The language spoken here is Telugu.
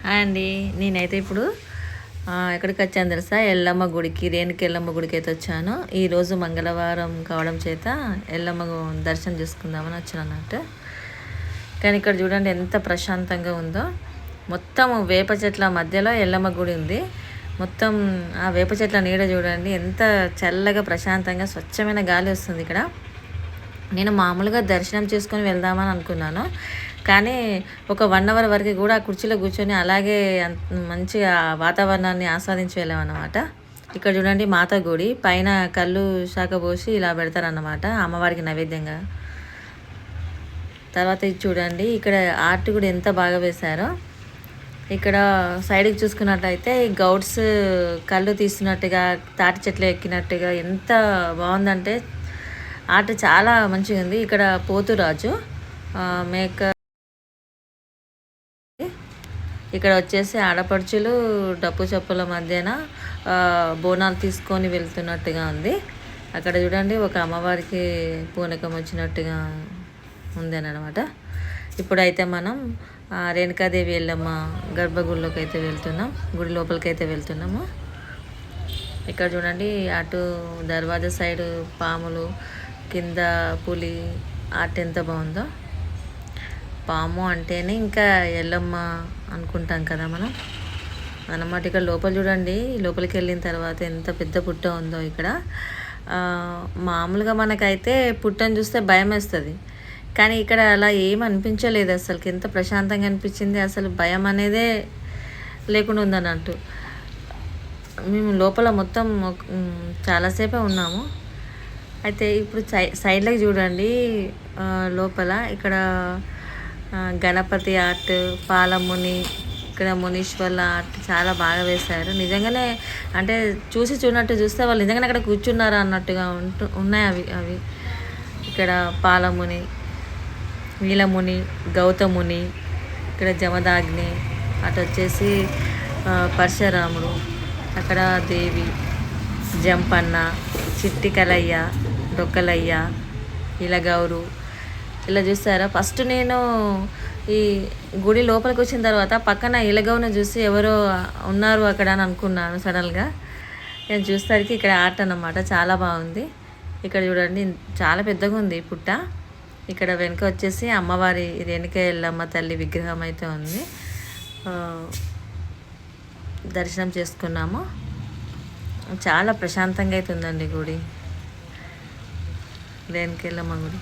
హాయ్ అండి. నేనైతే ఇప్పుడు ఎక్కడికి వచ్చాను తెలుసా, ఎల్లమ్మ గుడికి, రేణుకి ఎల్లమ్మ గుడికి అయితే వచ్చాను. ఈరోజు మంగళవారం కావడం చేత ఎల్లమ్మ దర్శనం చేసుకుందామని వచ్చాను అన్నట్టు. కానీ ఇక్కడ చూడండి ఎంత ప్రశాంతంగా ఉందో. మొత్తం వేప చెట్ల మధ్యలో ఎల్లమ్మ గుడి ఉంది. మొత్తం ఆ వేప చెట్ల నీడ చూడండి ఎంత చల్లగా ప్రశాంతంగా స్వచ్ఛమైన గాలి వస్తుంది ఇక్కడ. నేను మామూలుగా దర్శనం చేసుకొని వెళ్దామని అనుకున్నాను, కానీ ఒక 1 అవర్ వరకు కూడా ఆ కుర్చీలో కూర్చొని అలాగే మంచిగా వాతావరణాన్ని ఆస్వాదించి వెళ్ళామన్నమాట. ఇక్కడ చూడండి మాతా గుడి పైన కళ్ళు శాఖ పోసి ఇలా పెడతారన్నమాట అమ్మవారికి నైవేద్యంగా. తర్వాత ఇది చూడండి ఇక్కడ ఆర్ట్ కూడా ఎంత బాగా వేశారో. ఇక్కడ సైడ్కి చూసుకున్నట్టయితే ఈ గౌడ్స్ కళ్ళు తీస్తున్నట్టుగా, తాటి చెట్లు ఎక్కినట్టుగా ఎంత బాగుందంటే ఆర్ట్ చాలా మంచిగా ఉంది. ఇక్కడ పోతురాజు మేక, ఇక్కడ వచ్చేసి ఆడపడుచులు డప్పు చెప్పుల మధ్యన బోనాలు తీసుకొని వెళ్తున్నట్టుగా ఉంది. అక్కడ చూడండి ఒక అమ్మవారికి పూనకం వచ్చినట్టుగా ఉంది అని అనమాట. ఇప్పుడైతే మనం రేణుకాదేవి ఎల్లమ్మ గర్భగుడిలోకి అయితే వెళ్తున్నాం, గుడి లోపలికి అయితే వెళ్తున్నాము. ఇక్కడ చూడండి అటు దర్వాజా సైడ్ పాములు, కింద పులి ఆర్ట్ ఎంత బాగుందో. పాము అంటేనే ఇంకా ఎల్లమ్మ అనుకుంటాం కదా మనం అన్నమాట. ఇక్కడ లోపల చూడండి, లోపలికి వెళ్ళిన తర్వాత ఎంత పెద్ద పుట్ట ఉందో ఇక్కడ. మామూలుగా మనకైతే పుట్టను చూస్తే భయం వేస్తుంది, కానీ ఇక్కడ అలా ఏం అనిపించలేదు. అసలుకి ఎంత ప్రశాంతంగా అనిపించింది, అసలు భయం అనేదే లేకుండా ఉందన్నట్టు. మేము లోపల మొత్తం చాలాసేపే ఉన్నాము. అయితే ఇప్పుడు సైడ్లోకి చూడండి, లోపల ఇక్కడ గణపతి ఆర్ట్, పాలముని, ఇక్కడ మునీశ్వర్ల ఆర్ట్ చాలా బాగా వేశారు. నిజంగానే అంటే చూసినట్టు చూస్తే వాళ్ళు నిజంగానే అక్కడ కూర్చున్నారు అన్నట్టుగా ఉన్నాయి అవి. ఇక్కడ పాలముని, నీలముని, గౌతముని, ఇక్కడ జమదాగ్ని, అటు వచ్చేసి పరశురాముడు, అక్కడ దేవి, జంపన్న, చిట్టి కలయ్య, డొక్కలయ్య, ఇలగౌరు. ఇలా చూస్తారా. ఫస్ట్ నేను ఈ గుడి లోపలికి వచ్చిన తర్వాత పక్కన ఇలగౌను చూసి ఎవరో ఉన్నారు అక్కడ అని అనుకున్నాను. సడన్గా నేను చూసేసరికి ఇక్కడ ఆర్ట్ అన్నమాట, చాలా బాగుంది. ఇక్కడ చూడండి చాలా పెద్దగా ఉంది పుట్ట. ఇక్కడ వెనుక వచ్చేసి అమ్మవారి రేణుక ఎల్లమ్మ తల్లి విగ్రహం అయితే ఉంది. దర్శనం చేసుకున్నాము. చాలా ప్రశాంతంగా అయితే ఉందండి గుడి, రేణుక ఎల్లమ్మ గుడి.